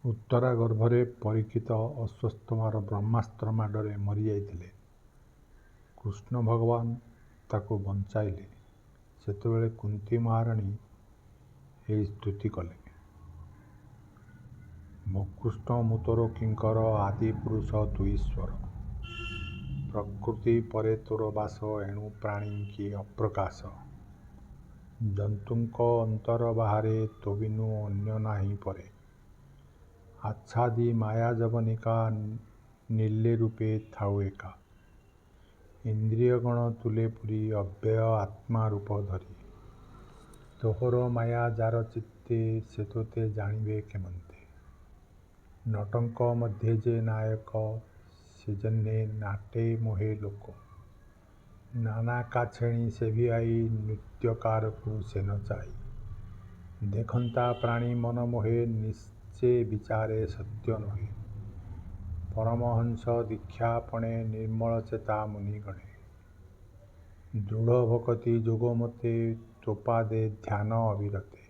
ଉତ୍ତରା ଗର୍ଭରେ ପରୀକ୍ଷିତ ଅଶ୍ୱତ୍ଥାମାର ବ୍ରହ୍ମାସ୍ତ୍ର ମାଡ଼ରେ ମରିଯାଇଥିଲେ। କୃଷ୍ଣ ଭଗବାନ ତାକୁ ବଞ୍ଚାଇଲେ। ସେତେବେଳେ କୁନ୍ତୀ ମହାରାଣୀ ଏହି ସ୍ତୁତି କଲେ। ଭୂକୃଷ୍ଣ ମୁଁ ତୋର କିଙ୍କର ଆଦି ପୁରୁଷ ତୁ ଈଶ୍ୱର। ପ୍ରକୃତି ପରେ ତୋର ବାସ ଏଣୁ ପ୍ରାଣୀଙ୍କି ଅପ୍ରକାଶ। ଜନ୍ତୁଙ୍କ ଅନ୍ତର ବାହାରେ ତୋ ବିନୁ ଅନ୍ୟ ନାହିଁ ପରେ। ଆଚ୍ଛାଦି ମାୟା ଯବନିକା ନିର୍ଲେ ରୂପେ ଥାଉ ଏକା। ଇନ୍ଦ୍ରିୟଗଣ ତୁଲେ ପୁରୀ ଅବ୍ୟୟ ଆତ୍ମା ରୂପ ଧରି। ତୋହର ମାୟା ଯାର ଚିତ୍ତେ ସେ ତୋତେ ଜାଣିବେ କେମନ୍ତେ। ନଟଙ୍କ ମଧ୍ୟେ ଯେ ନାୟକ ସେ ଜେହ୍ନେ ନାଟେ ମୋହେ ଲୋକ। ନାନା କାଛେଣି ସେଭିଆଇ ନୃତ୍ୟକାରକୁ ସେ ନଚାଇ। ଦେଖନ୍ତା ପ୍ରାଣୀ ମନ ମୋହେ ନିଶ୍ଚେ ବିଚାରେ ସତ୍ୟ ନୋହେ। ପରମହଂସ ଦୀକ୍ଷା ପଣେ ନିର୍ମଳ ଚେତା ମୁନିଗଣେ। ଦୃଢ଼ ଭକତି ଯୋଗ ମତେ ତୋ ପାଦେ ଧ୍ୟାନ ଅବିରତେ।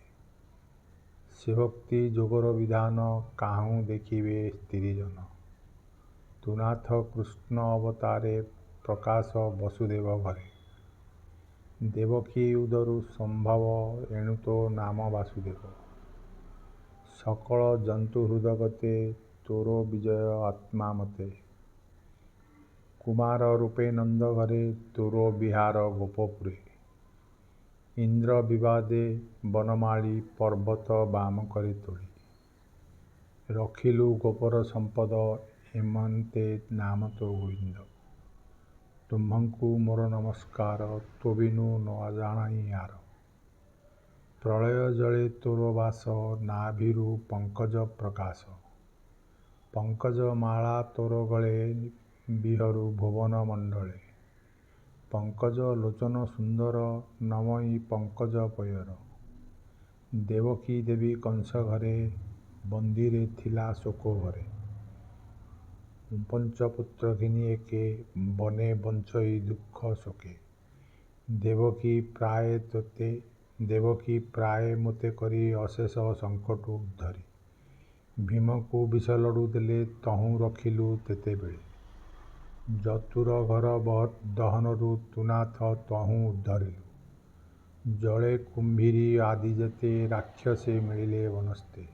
ସେ ଭକ୍ତି ଯୋଗର ବିଧାନ କାହୁଁ ଦେଖିବେ ସ୍ତ୍ରୀଜନ। ତୁ ନାଥ କୃଷ୍ଣ ଅବତାରେ ପ୍ରକାଶ ବସୁଦେବ ଘରେ। ଦେବକୀ ଉଦରୁ ସମ୍ଭବ ଏଣୁ ତୋ ନାମ ବାସୁଦେବ। ସକଳ ଜନ୍ତୁ ହୃଦଗତେ ତୋର ବିଜୟ ଆତ୍ମା ମତେ। କୁମାର ରୂପେ ନନ୍ଦ ଘରେ ତୋର ବିହାର ଗୋପପୁରେ। ଇନ୍ଦ୍ର ବିବାଦେ ବନମାଳୀ ପର୍ବତ ବାମ କରି ତୋଳି। ରଖିଲୁ ଗୋପର ସମ୍ପଦ ଏମନ୍ତେ ନାମ ତୋ ଗୋବିନ୍ଦ। ତୁମ୍ଭଙ୍କୁ ମୋର ନମସ୍କାର ତୋ ବିନୁ ନ ଜାଣଇ ଆର। ପ୍ରଳୟ ଜଳେ ତୋର ବାସ ନାଭିରୁ ପଙ୍କଜ ପ୍ରକାଶ। ପଙ୍କଜ ମାଳା ତୋର ଗଳେ ବିହରୁ ଭୁବନ ମଣ୍ଡଳେ। ପଙ୍କଜ ଲୋଚନ ସୁନ୍ଦର ନମଇ ପଙ୍କଜ ପୟର। ଦେବକୀ ଦେବୀ କଂସ ଘରେ ବନ୍ଦୀରେ ଥିଲା ଶୋକ ଘରେ। ପଞ୍ଚପୁତ୍ର ଘିନି ଏକେ ବନେ ବଞ୍ଚଇ ଦୁଃଖ ଶୋକେ। ଦେବକୀ ପ୍ରାଏ ମୋତେ କରି ଅଶେଷ ସଙ୍କଟୁ ଉଦ୍ଧରି। ଭୀମକୁ ବିଷ ଲଡୁ ଦେଲେ ତହୁଁ ରଖିଲୁ ତେତେବେଳେ। ଯତୁର ଘର ଦହନରୁ ତୁ ନାଥ ତହୁଁ ଉଦ୍ଧରିଲୁ। ଜଳେ କୁମ୍ଭୀରି ଆଦି ଯେତେ ରାକ୍ଷସେ ମିଳିଲେ ବନସ୍ତେ।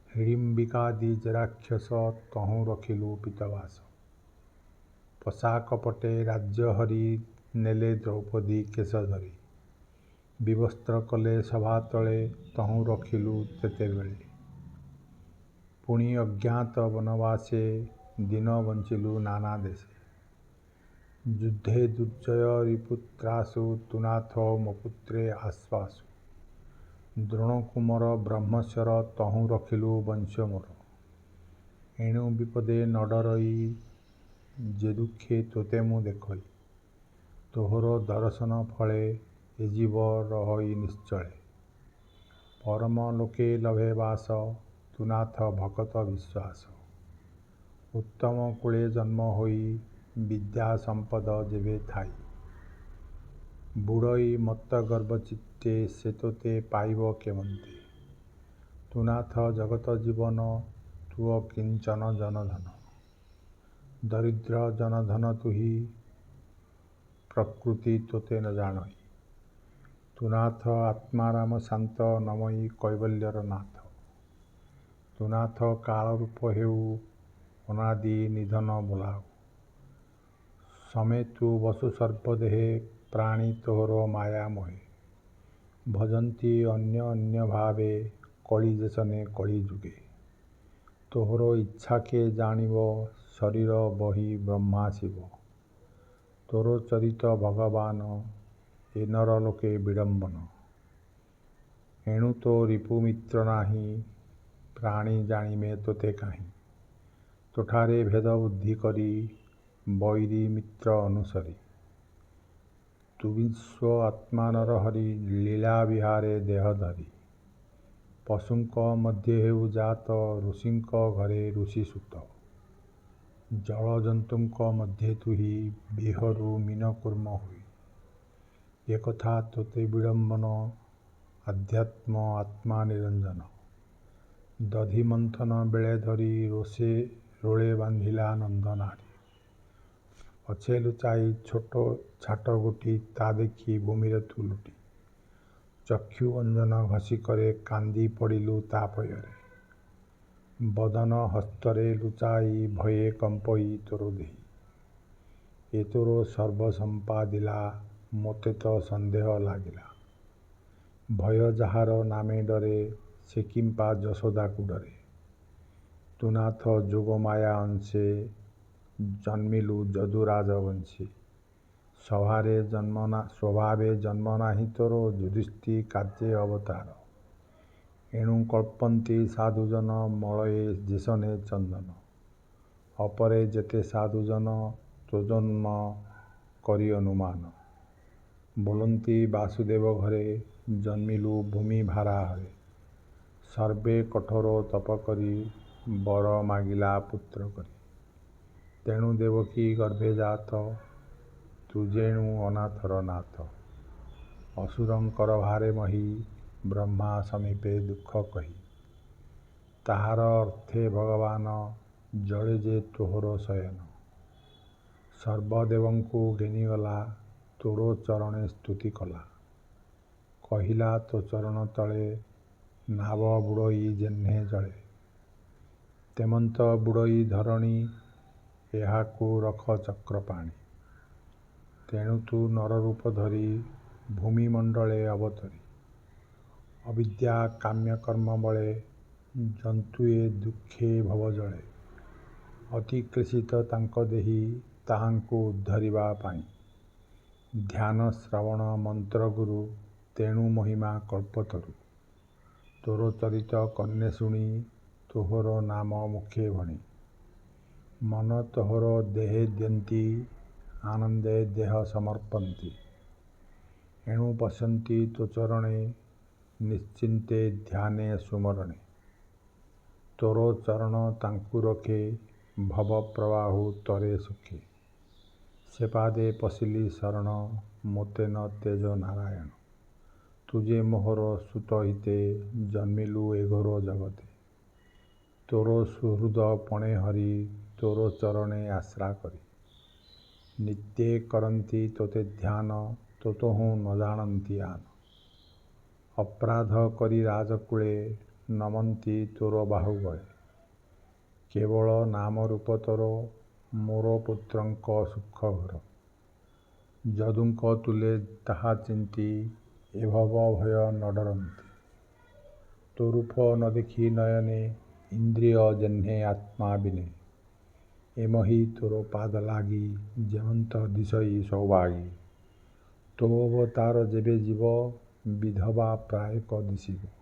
ହିଡିମ୍ବିକାଦି ରାକ୍ଷସ ତହୁଁ ରଖିଲୁ ପୀତବାସ। ପଶାକ ପଟେ ରାଜ୍ୟ ହରି ନେଲେ ଦ୍ରୌପଦୀ କେଶ ଧରି। ବିବସ୍ତ୍ର କଲେ ସଭା ତଳେ ତହୁଁ ରଖିଲୁ ତେତେବେଳେ। ପୁଣି ଅଜ୍ଞାତ ବନବାସେ ଦିନ ବଞ୍ଚିଲୁ ନାନା ଦେଶେ। ଯୁଦ୍ଧେ ଦୁର୍ଜୟ ରିପୁତ୍ରାସୁ ତୁ ନାଥ ମୋ ପୁତ୍ରେ ଆଶ୍ୱାସୁ। ଦ୍ରୋଣ କୁମର ବ୍ରହ୍ମଶର ତହୁଁ ରଖିଲୁ ବଂଶ ମୋର। ଏଣୁ ବିପଦେ ନ ଡରଇ ଯେ ଦୁଃଖେ ତୋତେ ମୁଁ ଦେଖଇ। ତୋହର ଦରଶନ ଫଳେ ଏ ଜୀବ ରହଇ ନିଶ୍ଚଳେ। ପରମ ଲୋକେ ଲଭେ ବାସ ତୁ ନାଥ ଭକତ ବିଶ୍ୱାସ। ଉତ୍ତମ କୁଳେ ଜନ୍ମ ହୋଇ ବିଦ୍ୟା ସମ୍ପଦ ଯେବେ ଥାଇ। ବୁଡ଼ଇ ମତ୍ତ ଗର୍ବ ଚିତ୍ତେ ସେ ତୋତେ ପାଇବ କେମନ୍ତେ। ତୁ ନାଥ ଜଗତ ଜୀବନ ତୁ ଅକିଞ୍ଚନ ଜନଧନ। ଦରିଦ୍ର ଜନଧନ ତୁହି ପ୍ରକୃତି ତୋତେ ନ ଜାଣଇ। ତୁ ନାଥ ଆତ୍ମାରାମ ଶାନ୍ତ ନମଇ କୈବଲ୍ୟର ନାଥ। ତୁ ନାଥ କାଳ ରୂପ ହେଉ ଅନାଦି ନିଧନ ବୋଲାଉ। ସମେ ତୁ ବସୁ ସର୍ବଦେହେ ପ୍ରାଣୀ ତୋହର ମାୟା ମୋହେ। ଭଜନ୍ତି ଅନ୍ୟ ଅନ୍ୟ ଭାବେ କଳି ଯେସନେ କଳି ଯୁଗେ। ତୋହର ଇଚ୍ଛା କେ ଜାଣିବ ଶରୀର ବହି ବ୍ରହ୍ମା ଶିବ। ତୋର ଚରିତ ଭଗବାନ ଏ ନର ଲୋକେ ବିଡ଼ମ୍ବନ। ଏଣୁ ତୋ ରିପୁ ମିତ୍ର ନାହିଁ ପ୍ରାଣୀ ଜାଣିମେ ତୋତେ କାହିଁ। ତୋଠାରେ ଭେଦ ବୁଦ୍ଧି କରି ବୈରୀ ମିତ୍ର ଅନୁସରି। ତୁ ବିଶ୍ୱ ଆତ୍ମା ନରହରି ଲୀଳା ବିହାରେ ଦେହ ଧରି। ପଶୁଙ୍କ ମଧ୍ୟେ ହେଉ ଜାତ ଋଷିଙ୍କ ଘରେ ଋଷିସୂତ। ଜଳଜନ୍ତୁଙ୍କ ମଧ୍ୟେ ତୁହି ବିହରୁ ମୀନକୂର୍ମ ହୋଇ। ଏ କଥା ତୋତେ ବିଡ଼ମ୍ବନ ଆଧ୍ୟାତ୍ମ ଆତ୍ମା ନିରଞ୍ଜନ। ଦଧି ମନ୍ଥନ ବେଳେ ଧରି ରୋଳେ ବାନ୍ଧିଲା ନନ୍ଦନାରୀ। ପଛେ ଲୁଚାଇ ଛୋଟ ଛାଟ ଗୋଟି ତା ଦେଖି ଭୂମିରେ ତୁ ଲୁଟି। ଚକ୍ଷୁ ଅଞ୍ଜନ ଘଷି କରେ କାନ୍ଦି ପଡ଼ିଲୁ ତା ପୟରେ। ବଦନ ହସ୍ତରେ ଲୁଚାଇ ଭୟେ କମ୍ପଇ ତୋର ଦେହି। ଏ ତୋର ସର୍ବ ସମ୍ପାଦିଲା ମୋତେ ତ ସନ୍ଦେହ ଲାଗିଲା। ଭୟ ଯାହାର ନାମେ ଡରେ ସେ କିମ୍ପା ଯଶୋଦାକୁ ଡରେ। ତୁ ନାଥ ଯୋଗମାୟା ଅଂଶେ ଜନ୍ମିଲୁ ଯଦୁ ରାଜବଂଶୀ। ସ୍ୱଭାବେ ଜନ୍ମ ନାହିଁ ତୋର ଯୁଧିଷ୍ଠି କାର୍ଯ୍ୟେ ଅବତାର। ଏଣୁ କଳ୍ପନ୍ତି ସାଧୁଜନ ମଳୟେ ଯେସନେ ଚନ୍ଦନ। ଅପରେ ଯେତେ ସାଧୁଜନ ତୋ ଜନ୍ମ କରି ଅନୁମାନ। ବୋଲନ୍ତି ବାସୁଦେବ ଘରେ ଜନ୍ମିଲୁ ଭୂମି ଭାରା ହରେ। ସର୍ବେ କଠୋର ତପ କରି ବର ମାଗିଲା ପୁତ୍ର କରି। ତେଣୁ ଦେବକୀ ଗର୍ଭେ ଜାତ ତୁ ଯେଣୁ ଅନାଥର ନାଥ। ଅସୁରଙ୍କର ଭାରେ ମହି ବ୍ରହ୍ମା ସମୀପେ ଦୁଃଖ କହି। ତାହାର ଅର୍ଥେ ଭଗବାନ ଜଳେ ଯେ ତୋହର ଶୟନ। ସର୍ବଦେବଙ୍କୁ ଘେନିଗଲା ତୋର ଚରଣେ ସ୍ତୁତି କଲା। କହିଲା ତୋ ଚରଣ ତଳେ ନାବ ବୁଡ଼ଇ ଯେହ୍ନେ ଜଳେ। ତେମନ୍ତ ବୁଡ଼ଇ ଧରଣୀ ଏହାକୁ ରଖ ଚକ୍ରପାଣି। ତେଣୁ ତୁ ନରରୂପ ଧରି ଭୂମି ମଣ୍ଡଳେ ଅବତରି। ଅବିଦ୍ୟା କାମ୍ୟକର୍ମ ବଳେ ଜନ୍ତୁଏ ଦୁଃଖେ ଭବ ଜଳେ। ଅତି କ୍ଲେଶିତ ତାଙ୍କ ଦେହି ତାହାଙ୍କୁ ଉଦ୍ଧରିବା ପାଇଁ। ଧ୍ୟାନ ଶ୍ରବଣ ମନ୍ତ୍ର ଗୁରୁ ତେଣୁ ମହିମା କଳ୍ପତରୁ। ତୋର ଚରିତ କର୍ଣ୍ଣେ ଶୁଣି ତୋହର ନାମ ମୁଖେ ଭଣି। ମନ ତୋହର ଦେହେ ଦିଅନ୍ତି ଆନନ୍ଦେ ଦେହ ସମର୍ପନ୍ତି। ଏଣୁ ପଶ୍ୟନ୍ତି ତୋ ଚରଣେ ନିଶ୍ଚିନ୍ତେ ଧ୍ୟାନେ ସୁମରଣେ। ତୋର ଚରଣ ତାଙ୍କୁ ରଖେ ଭବ ପ୍ରବାହୁ ତରେ ସୁଖେ। ସେ ପାଦେ ପଶିଲି ଶରଣ ମୋତେ ନ ତେଜ ନାରାୟଣ। ତୁ ଯେ ମୋହର ସୁତ ହିତେ ଜନ୍ମିଲୁ ଏ ଘୋର ଜଗତେ। ତୋର ସୁହୃଦ ପଣେ ହରି ତୋର ଚରଣେ ଆଶ୍ରା କରି। ନିତ୍ୟେ କରନ୍ତି ତୋତେ ଧ୍ୟାନ ତୋ ତହୁଁ ନ ଜାଣନ୍ତି ଆନ। ଅପରାଧ କରି ରାଜକୂଳେ ନମନ୍ତି ତୋର ବାହୁବଳେ। କେବଳ ନାମ ରୂପ ତୋର ମୋର ପୁତ୍ରଙ୍କ ସୁଖ ଘୋର। ଯଦୁଙ୍କ ତୁଲେ ତାହା ଚିନ୍ତି ଏ ଭବ ଭୟ ନ ଡରନ୍ତି। ତୋ ରୂପ ନ ଦେଖି ନୟନେ ଇନ୍ଦ୍ରିୟ ଯେହ୍ନେ ଆତ୍ମା ବିନେ। ଏ ମହି ତୋର ପାଦ ଲାଗି ଯେମନ୍ତ ଦିଶଇ ସୌଭାଗୀ। ତୋ ଅବତାର ଯେବେ ଯିବ ବିଧବା ପ୍ରାୟେକ ଦିଶିବ।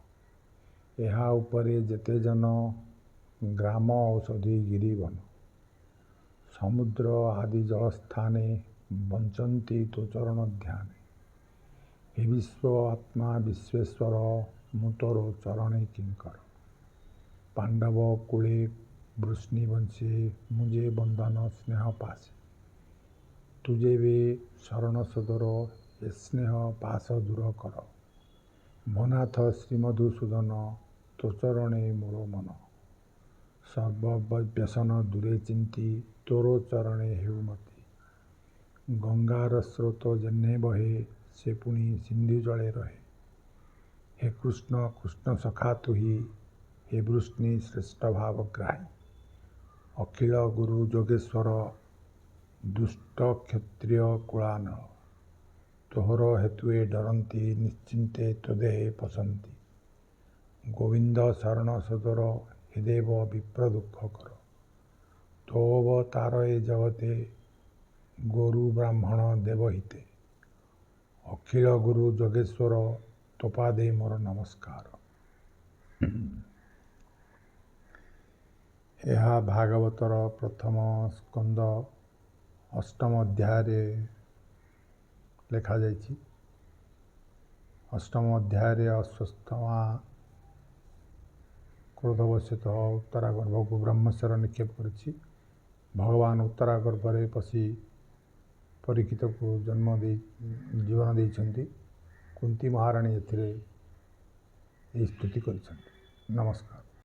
ଏହା ଉପରେ ଯେତେ ଜନ ଗ୍ରାମ ଔଷଧି ଗିରିବନ। ସମୁଦ୍ର ଆଦି ଜଳସ୍ଥାନେ ବଞ୍ଚନ୍ତି ତୋ ଚରଣ ଧ୍ୟାନେ। ହେ ବିଶ୍ୱ ଆତ୍ମା ବିଶ୍ବେଶ୍ୱର ମୁଁ ତୋର ଚରଣେ କିଙ୍କର। ପାଣ୍ଡବ କୂଳେ ବୃଷ୍ଣି ବଂଶେ ମୁଁ ଯେ ବନ୍ଦନ ସ୍ନେହ ପାଶେ। ତୁ ଯେବେ ଶରଣ ସୋଦର ଏ ସ୍ନେହ ପାଶ ଦୂର କର। ଭନାଥ ଶ୍ରୀମଧୁସୂଦନ ତୋ ଚରଣେ ମୋର ମନ। ସର୍ବ ବ୍ୟସନ ଦୂରେ ଚିନ୍ତି ତୋର ଚରଣେ ହେଉ ମତି। ଗଙ୍ଗାର ସ୍ରୋତ ଯେହ୍ନେ ବହେ ସେ ପୁଣି ସିନ୍ଧୁ ଜଳେ ରହେ। ହେ କୃଷ୍ଣ କୃଷ୍ଣ ସଖା ତୁହି ହେ ବୃଷ୍ଣି ଶ୍ରେଷ୍ଠ ଭାବଗ୍ରାହୀ। ଅଖିଳ ଗୁରୁ ଯୋଗେଶ୍ୱର ଦୁଷ୍ଟ କ୍ଷତ୍ରିୟ କୁଳାନଳ। ତୋହର ହେତୁଏ ଡରନ୍ତି ନିଶ୍ଚିନ୍ତେ ତୋ ଦେହେ ପଶନ୍ତି। ଗୋବିନ୍ଦ ଶରଣ ସୋଦର ହେ ଦେବ ବିପ୍ର ଦୁଃଖ କର। ତୋ ଅବତାର ଏ ଜଗତେ ଗୋରୁ ବ୍ରାହ୍ମଣ ଦେବ ହିତେ। ଅଖିଳ ଗୁରୁ ଯୋଗେଶ୍ୱର ତୋ ପାଦେ ମୋର ନମସ୍କାର। ଏହା ଭାଗବତର ପ୍ରଥମ ସ୍କନ୍ଧ ଅଷ୍ଟମ ଅଧ୍ୟାୟରେ ଲେଖାଯାଇଛି। ଅଷ୍ଟମ ଅଧ୍ୟାୟରେ ଅଶ୍ୱତ୍ଥାମା କ୍ରୋଧବଶତଃ ଉତ୍ତରା ଗର୍ଭକୁ ବ୍ରହ୍ମଶର ନିକ୍ଷେପ କରିଛି। ଭଗବାନ ଉତ୍ତରା ଗର୍ଭରେ ପଶି ପରୀକ୍ଷିତକୁ ଜୀବନ ଦେଇଛନ୍ତି। କୁନ୍ତୀ ମହାରାଣୀ ଏଥିରେ ଏହି ସ୍ତୁତି କରିଛନ୍ତି। ନମସ୍କାର।